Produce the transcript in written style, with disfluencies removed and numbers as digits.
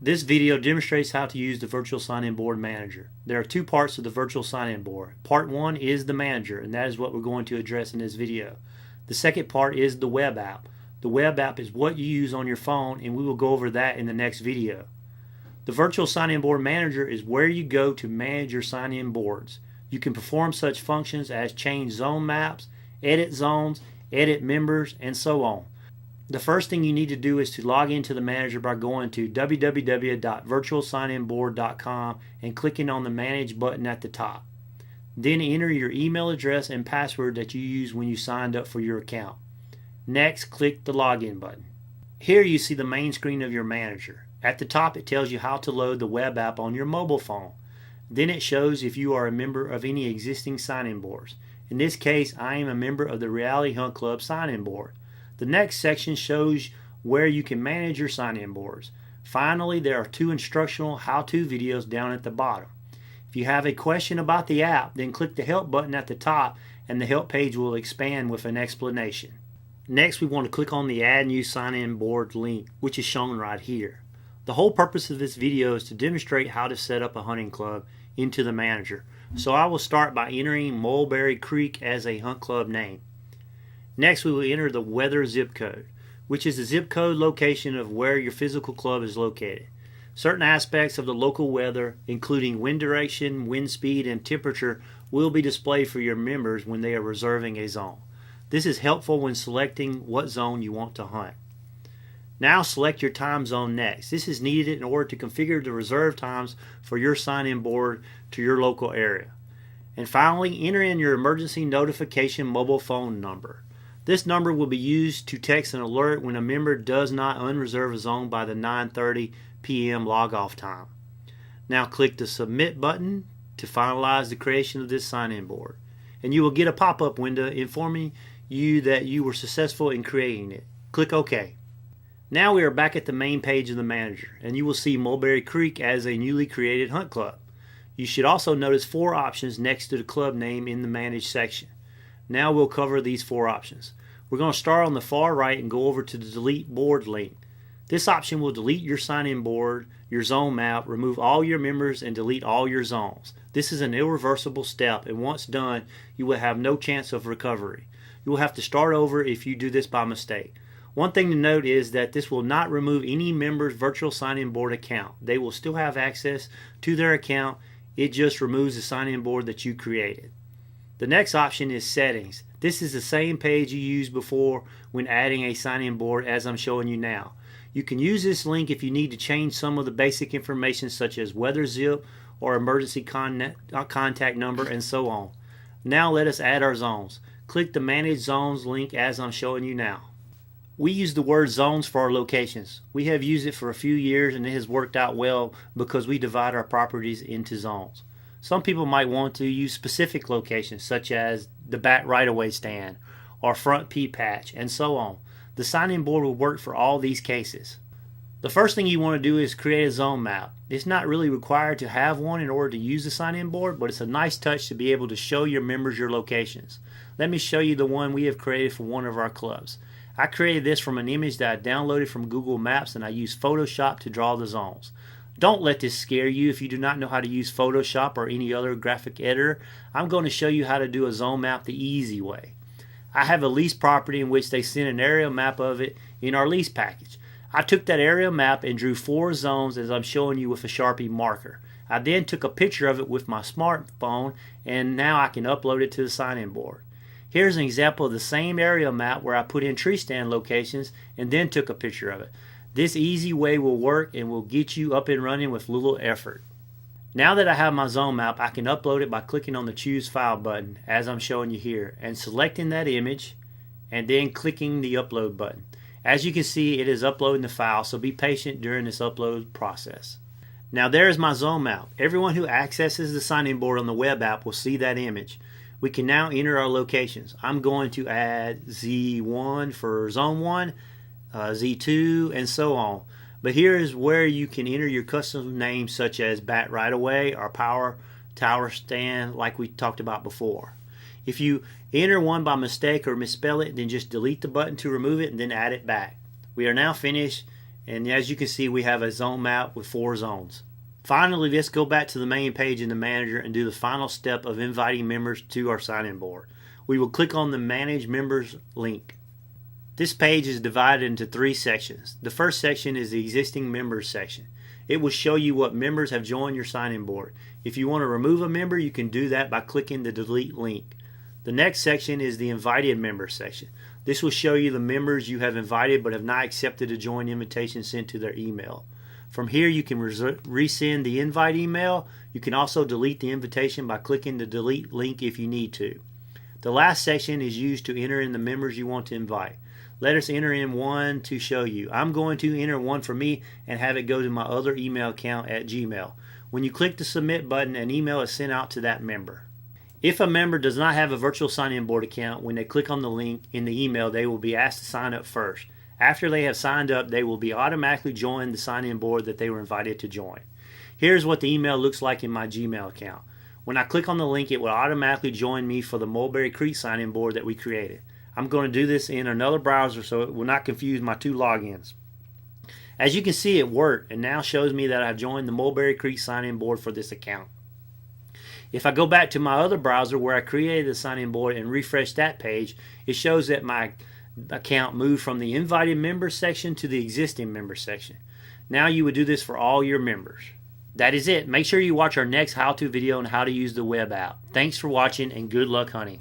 This video demonstrates how to use the Virtual Sign-In Board Manager. There are two parts of the Virtual Sign-In Board. Part 1 is the Manager, and that is what we're going to address in this video. The second part is the web app. The web app is what you use on your phone, and we will go over that in the next video. The Virtual Sign-In Board Manager is where you go to manage your sign-in boards. You can perform such functions as change zone maps, edit zones, edit members, and so on. The first thing you need to do is to log into the manager by going to www.virtualsigninboard.com and clicking on the Manage button at the top. Then enter your email address and password that you used when you signed up for your account. Next, click the Login button. Here you see the main screen of your manager. At the top it tells you how to load the web app on your mobile phone. Then it shows if you are a member of any existing sign-in boards. In this case, I am a member of the Reality Hunt Club sign-in board. The next section shows where you can manage your sign-in boards. Finally, there are two instructional how-to videos down at the bottom. If you have a question about the app, then click the Help button at the top and the Help page will expand with an explanation. Next, we want to click on the Add New Sign-In Board link, which is shown right here. The whole purpose of this video is to demonstrate how to set up a hunting club into the manager. So I will start by entering Mulberry Creek as a hunt club name. Next, we will enter the weather zip code, which is the zip code location of where your physical club is located. Certain aspects of the local weather, including wind direction, wind speed, and temperature, will be displayed for your members when they are reserving a zone. This is helpful when selecting what zone you want to hunt. Now select your time zone next. This is needed in order to configure the reserve times for your sign-in board to your local area. And finally, enter in your emergency notification mobile phone number. This number will be used to text an alert when a member does not unreserve a zone by the 9:30 p.m. log-off time. Now click the Submit button to finalize the creation of this sign-in board. And you will get a pop-up window informing you that you were successful in creating it. Click OK. Now we are back at the main page of the manager, and you will see Mulberry Creek as a newly created hunt club. You should also notice 4 options next to the club name in the Manage section. Now we'll cover these 4 options. We're going to start on the far right and go over to the Delete Board link. This option will delete your sign-in board, your zone map, remove all your members, and delete all your zones. This is an irreversible step, and once done, you will have no chance of recovery. You will have to start over if you do this by mistake. One thing to note is that this will not remove any member's virtual sign-in board account. They will still have access to their account. It just removes the sign-in board that you created. The next option is Settings. This is the same page you used before when adding a sign-in board as I'm showing you now. You can use this link if you need to change some of the basic information such as weather zip or emergency contact number and so on. Now let us add our zones. Click the Manage Zones link as I'm showing you now. We use the word zones for our locations. We have used it for a few years and it has worked out well because we divide our properties into zones. Some people might want to use specific locations such as the back right-of-way stand or front pea patch and so on. The sign-in board will work for all these cases. The first thing you want to do is create a zone map. It's not really required to have one in order to use the sign-in board, but it's a nice touch to be able to show your members your locations. Let me show you the one we have created for one of our clubs. I created this from an image that I downloaded from Google Maps and I used Photoshop to draw the zones. Don't let this scare you if you do not know how to use Photoshop or any other graphic editor. I'm going to show you how to do a zone map the easy way. I have a lease property in which they sent an aerial map of it in our lease package. I took that aerial map and drew 4 zones as I'm showing you with a Sharpie marker. I then took a picture of it with my smartphone and now I can upload it to the sign-in board. Here's an example of the same aerial map where I put in tree stand locations and then took a picture of it. This easy way will work and will get you up and running with little effort. Now that I have my zone map, I can upload it by clicking on the Choose File button as I'm showing you here and selecting that image and then clicking the Upload button. As you can see, it is uploading the file, so be patient during this upload process. Now there's my zone map. Everyone who accesses the sign-in board on the web app will see that image. We can now enter our locations. I'm going to add Z1 for Zone 1, Z2, and so on. But here is where you can enter your custom names such as Bat Right Away or Power Tower Stand like we talked about before. If you enter one by mistake or misspell it, then just delete the button to remove it and then add it back. We are now finished And as you can see, we have a zone map with 4 zones. Finally, let's go back to the main page in the manager and do the final step of inviting members to our sign-in board. We will click on the Manage Members link. This page is divided into 3 sections. The first section is the Existing Members section. It will show you what members have joined your sign-in board. If you want to remove a member, you can do that by clicking the Delete link. The next section is the Invited Members section. This will show you the members you have invited but have not accepted a join invitation sent to their email. From here, you can resend the invite email. You can also delete the invitation by clicking the Delete link if you need to. The last section is used to enter in the members you want to invite. Let us enter in one to show you. I'm going to enter one for me and have it go to my other email account at Gmail. When you click the Submit button, an email is sent out to that member. If a member does not have a virtual sign-in board account, when they click on the link in the email, they will be asked to sign up first. After they have signed up, they will be automatically joined the sign-in board that they were invited to join. Here's what the email looks like in my Gmail account. When I click on the link, it will automatically join me for the Mulberry Creek sign-in board that we created. I'm going to do this in another browser so it will not confuse my 2 logins. As you can see, it worked and now shows me that I joined the Mulberry Creek sign-in board for this account. If I go back to my other browser where I created the sign-in board and refresh that page, it shows that my account moved from the Invited Members section to the Existing Members section. Now you would do this for all your members. That is it. Make sure you watch our next how-to video on how to use the web app. Thanks for watching and good luck hunting.